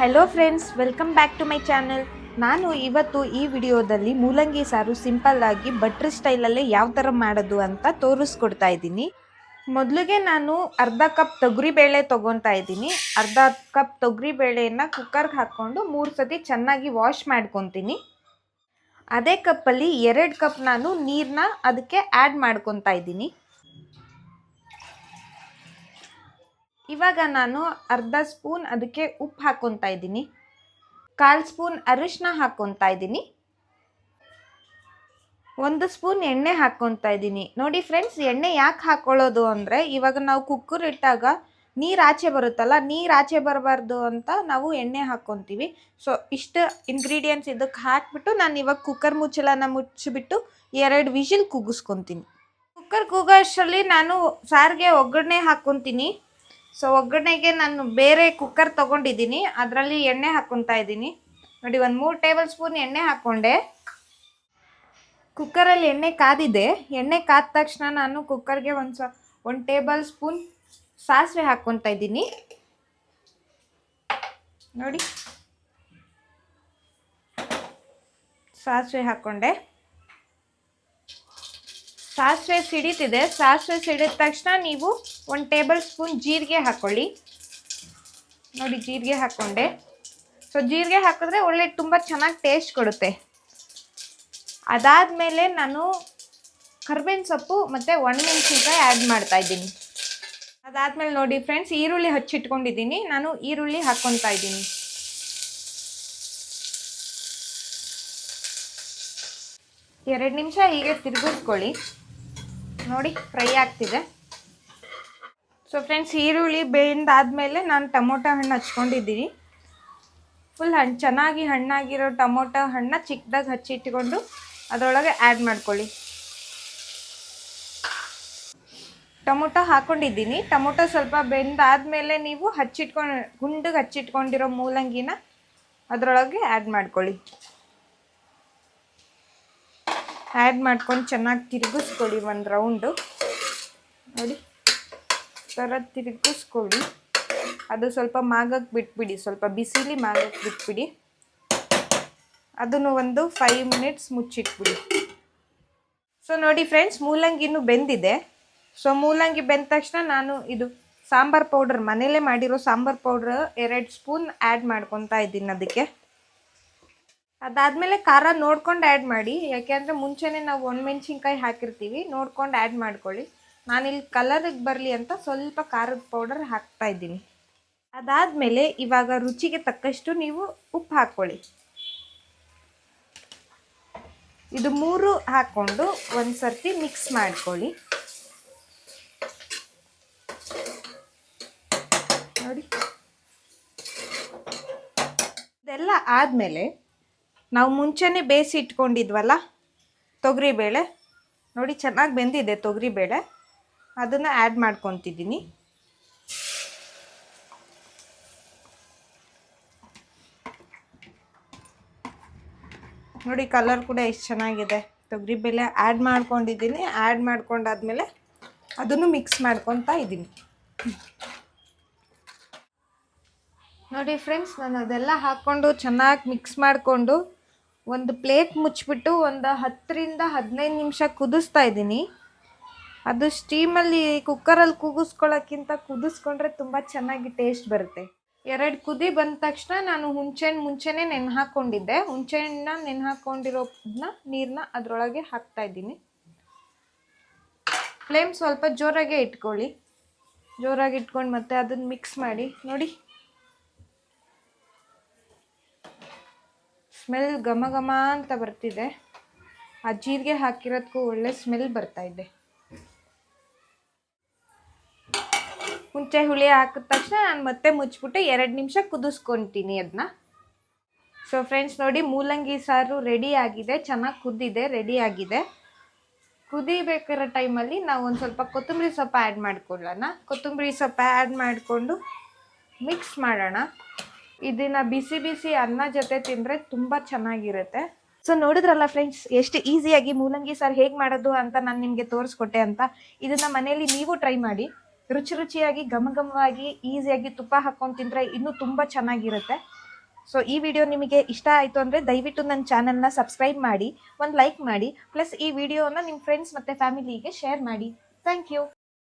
Hello friends, welcome back to my channel. ನಾನು ಇವತ್ತು ಈ ವಿಡಿಯೋದಲ್ಲಿ ಮೂಲಂಗಿ ಸಾರು ಸಿಂಪಲ್ ಆಗಿ ಬಟ್ರ್ ಸ್ಟೈಲಲ್ಲೇ ಯಾವ ಥರ ಮಾಡೋದು ಅಂತ ತೋರಿಸ್ಕೊಡ್ತಾ ಇದ್ದೀನಿ. ಮೊದಲಿಗೆ ನಾನು ಅರ್ಧ ಕಪ್ ತೊಗರಿಬೇಳೆ ತೊಗೊತಾ ಇದ್ದೀನಿ. ಅರ್ಧ ಕಪ್ ತೊಗರಿಬೇಳೆಯನ್ನು ಕುಕ್ಕರ್ಗೆ ಹಾಕ್ಕೊಂಡು 3 ಸತಿ ಚೆನ್ನಾಗಿ ವಾಶ್ ಮಾಡ್ಕೊತೀನಿ. ಅದೇ ಕಪ್ಪಲ್ಲಿ 2 ಕಪ್ ನಾನು ನೀರನ್ನ ಅದಕ್ಕೆ ಆ್ಯಡ್ ಮಾಡ್ಕೊತಾ ಇದ್ದೀನಿ. ಇವಾಗ ನಾನು ಅರ್ಧ ಸ್ಪೂನ್ ಅದಕ್ಕೆ ಉಪ್ಪು ಹಾಕ್ಕೊತಾ ಇದ್ದೀನಿ. 1/4 ಸ್ಪೂನ್ ಅರಿಶಿನ ಹಾಕ್ಕೊತಾ ಇದ್ದೀನಿ. 1 ಸ್ಪೂನ್ ಎಣ್ಣೆ ಹಾಕ್ಕೊತಾ ಇದ್ದೀನಿ. ನೋಡಿ ಫ್ರೆಂಡ್ಸ್, ಎಣ್ಣೆ ಯಾಕೆ ಹಾಕ್ಕೊಳ್ಳೋದು ಅಂದರೆ, ಇವಾಗ ನಾವು ಕುಕ್ಕರ್ ಇಟ್ಟಾಗ ನೀರು ಆಚೆ ಬರುತ್ತಲ್ಲ, ನೀರು ಆಚೆ ಬರಬಾರ್ದು ಅಂತ ನಾವು ಎಣ್ಣೆ ಹಾಕ್ಕೊತೀವಿ. ಸೊ ಇಷ್ಟು ಇಂಗ್ರೀಡಿಯೆಂಟ್ಸ್ ಇದಕ್ಕೆ ಹಾಕಿಬಿಟ್ಟು ನಾನು ಇವಾಗ ಕುಕ್ಕರ್ ಮುಚ್ಚಳನ ಮುಚ್ಚಿಬಿಟ್ಟು 2 ವಿಷಿಲ್ ಕೂಗಿಸ್ಕೊತೀನಿ. ಕುಕ್ಕರ್ ಕೂಗೋ ಅಷ್ಟರಲ್ಲಿ ನಾನು ಸಾರಿಗೆ ಒಗ್ಗರಣೆ ಹಾಕ್ಕೊತೀನಿ. ಸೊ ಒಗ್ಗರಣೆಗೆ ನಾನು ಬೇರೆ ಕುಕ್ಕರ್ ತೊಗೊಂಡಿದ್ದೀನಿ, ಅದರಲ್ಲಿ ಎಣ್ಣೆ ಹಾಕ್ಕೊತಾ ಇದ್ದೀನಿ. ನೋಡಿ, 3 ಟೇಬಲ್ ಸ್ಪೂನ್ ಎಣ್ಣೆ ಹಾಕ್ಕೊಂಡೆ. ಕುಕ್ಕರಲ್ಲಿ ಎಣ್ಣೆ ಕಾದಿದೆ. ಎಣ್ಣೆ ಕಾದ ತಕ್ಷಣ ನಾನು ಕುಕ್ಕರ್ಗೆ 1 ಟೇಬಲ್ ಸ್ಪೂನ್ ಸಾಸಿವೆ ಹಾಕ್ಕೊತಾ ಇದ್ದೀನಿ. ನೋಡಿ, ಸಾಸಿವೆ ಹಾಕ್ಕೊಂಡೆ. ಸಾಸಿವೆ ಸಿಡಿತಿದೆ. ಸಾಸಿವೆ ಸಿಡಿದ ತಕ್ಷಣ ನೀವು 1 ಟೇಬಲ್ ಸ್ಪೂನ್ ಜೀರಿಗೆ ಹಾಕ್ಕೊಳ್ಳಿ. ನೋಡಿ, ಜೀರಿಗೆ ಹಾಕ್ಕೊಂಡೆ. ಸೊ ಜೀರಿಗೆ ಹಾಕಿದ್ರೆ ಒಳ್ಳೆ ತುಂಬ ಚೆನ್ನಾಗಿ ಟೇಸ್ಟ್ ಕೊಡುತ್ತೆ. ಅದಾದಮೇಲೆ ನಾನು ಕರ್ಬೇವಿನ ಸೊಪ್ಪು ಮತ್ತು ಒಣಮೆಣಸಿನ್ಕಾಯಿ ಆ್ಯಡ್ ಮಾಡ್ತಾಯಿದ್ದೀನಿ. ಅದಾದಮೇಲೆ ನೋಡಿ ಫ್ರೆಂಡ್ಸ್, ಈರುಳ್ಳಿ ಹಚ್ಚಿಟ್ಕೊಂಡಿದ್ದೀನಿ. ನಾನು ಈರುಳ್ಳಿ ಹಾಕ್ಕೊತಾ ಇದ್ದೀನಿ. ಎರಡು ನಿಮಿಷ ಹೀಗೆ ತಿರುಗಿಸ್ಕೊಳ್ಳಿ. ನೋಡಿ, ಫ್ರೈ ಆಗ್ತಿದೆ. ಸೊ ಫ್ರೆಂಡ್ಸ್, ಈರುಳ್ಳಿ ಬೇಯಿಂದಾದಮೇಲೆ ನಾನು ಟೊಮೊಟೊ ಹಣ್ಣು ಹಚ್ಕೊಂಡಿದ್ದೀನಿ. ಫುಲ್ ಚೆನ್ನಾಗಿ ಹಣ್ಣಾಗಿರೋ ಟೊಮೊಟೊ ಹಣ್ಣನ್ನ ಚಿಕ್ಕದಾಗಿ ಹಚ್ಚಿಟ್ಕೊಂಡು ಅದರೊಳಗೆ ಆ್ಯಡ್ ಮಾಡ್ಕೊಳ್ಳಿ. ಟೊಮೊಟೊ ಹಾಕ್ಕೊಂಡಿದ್ದೀನಿ. ಟೊಮೊಟೊ ಸ್ವಲ್ಪ ಬೆಂದಾದಮೇಲೆ ನೀವು ಗುಂಡಿಗೆ ಹಚ್ಚಿಟ್ಕೊಂಡಿರೋ ಮೂಲಂಗಿನ ಅದರೊಳಗೆ ಆ್ಯಡ್ ಮಾಡ್ಕೊಳ್ಳಿ. ಆ್ಯಡ್ ಮಾಡ್ಕೊಂಡು ಚೆನ್ನಾಗಿ ತಿರುಗಿಸ್ಕೊಳ್ಳಿ 1 ರೌಂಡು. ನೋಡಿ, ಥರ ತಿರುಗಿಸ್ಕೊಳ್ಳಿ. ಅದು ಸ್ವಲ್ಪ ಮಾಗಕ್ಕೆ ಬಿಟ್ಬಿಡಿ, ಸ್ವಲ್ಪ ಬಿಸಿಲಿ ಮಾಗಕ್ಕೆ ಬಿಟ್ಬಿಡಿ. ಅದನ್ನು 5 ಮಿನಿಟ್ಸ್ ಮುಚ್ಚಿಟ್ಬಿಡಿ. ಸೊ ನೋಡಿ ಫ್ರೆಂಡ್ಸ್, ಮೂಲಂಗಿನೂ ಬೆಂದಿದೆ. ಸೊ ಮೂಲಂಗಿ ಬೆಂದ ತಕ್ಷಣ ನಾನು ಇದು ಸಾಂಬಾರು ಪೌಡ್ರ್, ಮನೇಲೇ ಮಾಡಿರೋ ಸಾಂಬಾರು ಪೌಡ್ರ್ 2 ಸ್ಪೂನ್ ಆ್ಯಡ್ ಮಾಡ್ಕೊತಾ ಇದ್ದೀನಿ ಅದಕ್ಕೆ. ಅದಾದಮೇಲೆ ಖಾರ ನೋಡ್ಕೊಂಡು ಆ್ಯಡ್ ಮಾಡಿ, ಯಾಕೆಂದರೆ ಮುಂಚೆನೇ ನಾವು ಒಣಮೆಣ್ಸಿನ್ಕಾಯಿ ಹಾಕಿರ್ತೀವಿ, ನೋಡ್ಕೊಂಡು ಆ್ಯಡ್ ಮಾಡ್ಕೊಳ್ಳಿ. ನಾನಿಲ್ಲಿ ಕಲರಿಗೆ ಬರಲಿ ಅಂತ ಸ್ವಲ್ಪ ಖಾರದ ಪೌಡರ್ ಹಾಕ್ತಾಯಿದ್ದೀನಿ. ಅದಾದಮೇಲೆ ಇವಾಗ ರುಚಿಗೆ ತಕ್ಕಷ್ಟು ನೀವು ಉಪ್ಪು ಹಾಕ್ಕೊಳ್ಳಿ. ಇದು 3 ಹಾಕ್ಕೊಂಡು ಒಂದು ಸರ್ತಿ ಮಿಕ್ಸ್ ಮಾಡ್ಕೊಳ್ಳಿ. ನೋಡಿ, ಇದೆಲ್ಲ ಆದಮೇಲೆ ನಾವು ಮುಂಚೆನೇ ಬೇಯಿಸಿ ಇಟ್ಕೊಂಡಿದ್ವಲ್ಲ ತೊಗರಿಬೇಳೆ, ನೋಡಿ ಚೆನ್ನಾಗಿ ಬೆಂದಿದೆ ತೊಗರಿಬೇಳೆ. ಅದನ್ನು ಆ್ಯಡ್ ಮಾಡ್ಕೊತಿದ್ದೀನಿ. ನೋಡಿ, ಕಲರ್ ಕೂಡ ಎಷ್ಟು ಚೆನ್ನಾಗಿದೆ. ತೊಗರಿಬೇಳೆ ಆ್ಯಡ್ ಮಾಡ್ಕೊಂಡಿದ್ದೀನಿ. ಆ್ಯಡ್ ಮಾಡ್ಕೊಂಡಾದ್ಮೇಲೆ ಅದನ್ನು ಮಿಕ್ಸ್ ಮಾಡ್ಕೊತಾ ಇದ್ದೀನಿ. ನೋಡಿ ಫ್ರೆಂಡ್ಸ್, ನಾನು ಅದೆಲ್ಲ ಹಾಕ್ಕೊಂಡು ಚೆನ್ನಾಗಿ ಮಿಕ್ಸ್ ಮಾಡಿಕೊಂಡು ಒಂದು ಪ್ಲೇಟ್ ಮುಚ್ಚಿಬಿಟ್ಟು 10 ರಿಂದ 15 ನಿಮಿಷ ಕುದಿಸ್ತಾ ಇದ್ದೀನಿ. ಅದು ಸ್ಟೀಮಲ್ಲಿ ಕುಕ್ಕರಲ್ಲಿ ಕೂಗಿಸ್ಕೊಳ್ಳೋಕ್ಕಿಂತ ಕುದಿಸ್ಕೊಂಡ್ರೆ ತುಂಬ ಚೆನ್ನಾಗಿ ಟೇಸ್ಟ್ ಬರುತ್ತೆ. 2 ಕುದಿ ಬಂದ ತಕ್ಷಣ ನಾನು ಮುಂಚೆನೇ ನೆನೆ ಹಾಕ್ಕೊಂಡಿದ್ದೆ. ಹುಣಸೆಹಣ್ಣನ್ನ ನೆನೆ ಹಾಕ್ಕೊಂಡಿರೋದನ್ನ ನೀರನ್ನ ಅದರೊಳಗೆ ಹಾಕ್ತಾಯಿದ್ದೀನಿ. ಫ್ಲೇಮ್ ಸ್ವಲ್ಪ ಜೋರಾಗೆ ಇಟ್ಕೊಳ್ಳಿ. ಜೋರಾಗಿ ಇಟ್ಕೊಂಡು ಮತ್ತೆ ಅದನ್ನು ಮಿಕ್ಸ್ ಮಾಡಿ. ನೋಡಿ, ಸ್ಮೆಲ್ ಘಮ ಘಮ ಅಂತ ಬರ್ತಿದೆ. ಆ ಜೀರಿಗೆ ಹಾಕಿರೋದಕ್ಕೂ ಒಳ್ಳೆ ಸ್ಮೆಲ್ ಬರ್ತಾಯಿದೆ. ಹುಣಸೆ ಹುಳಿ ಹಾಕಿದ ತಕ್ಷಣ ನಾನು ಮತ್ತೆ ಮುಚ್ಚಿಬಿಟ್ಟು 2 ನಿಮಿಷ ಕುದಿಸ್ಕೊತೀನಿ ಅದನ್ನ. ಸೊ ಫ್ರೆಂಡ್ಸ್, ನೋಡಿ ಮೂಲಂಗಿ ಸಾರು ರೆಡಿ ಆಗಿದೆ. ಚೆನ್ನಾಗಿ ಕುದ್ದಿದೆ, ರೆಡಿ ಆಗಿದೆ. ಕುದಿಬೇಕಾಗಿರೋ ಟೈಮಲ್ಲಿ ನಾವು ಒಂದು ಸ್ವಲ್ಪ ಕೊತ್ತಂಬರಿ ಸೊಪ್ಪು ಆ್ಯಡ್ ಮಾಡ್ಕೊಳ್ಳೋಣ. ಕೊತ್ತಂಬರಿ ಸೊಪ್ಪು ಆ್ಯಡ್ ಮಾಡಿಕೊಂಡು ಮಿಕ್ಸ್ ಮಾಡೋಣ. ಇದನ್ನು ಬಿಸಿ ಬಿಸಿ ಅನ್ನ ಜೊತೆ ತಿಂದರೆ ತುಂಬ ಚೆನ್ನಾಗಿರುತ್ತೆ. ಸೊ ನೋಡಿದ್ರಲ್ಲ ಫ್ರೆಂಡ್ಸ್, ಎಷ್ಟು ಈಸಿಯಾಗಿ ಮೂಲಂಗಿ ಸಾರು ಹೇಗೆ ಮಾಡೋದು ಅಂತ ನಾನು ನಿಮಗೆ ತೋರಿಸ್ಕೊಟ್ಟೆ ಅಂತ. ಇದನ್ನು ಮನೆಯಲ್ಲಿ ನೀವು ಟ್ರೈ ಮಾಡಿ. ರುಚಿಯಾಗಿ ಘಮ ಘಮವಾಗಿ ಈಸಿಯಾಗಿ ತುಪ್ಪ ಹಾಕ್ಕೊಂಡು ತಿಂದರೆ ಇನ್ನೂ ತುಂಬ ಚೆನ್ನಾಗಿರುತ್ತೆ. ಸೊ ಈ ವಿಡಿಯೋ ನಿಮಗೆ ಇಷ್ಟ ಆಯಿತು ಅಂದರೆ ದಯವಿಟ್ಟು ನನ್ನ ಚಾನಲ್ನ ಸಬ್ಸ್ಕ್ರೈಬ್ ಮಾಡಿ, ಒಂದು ಲೈಕ್ ಮಾಡಿ, ಪ್ಲಸ್ ಈ ವಿಡಿಯೋನ ನಿಮ್ಮ ಫ್ರೆಂಡ್ಸ್ ಮತ್ತು ಫ್ಯಾಮಿಲಿಗೆ ಶೇರ್ ಮಾಡಿ. Thank you.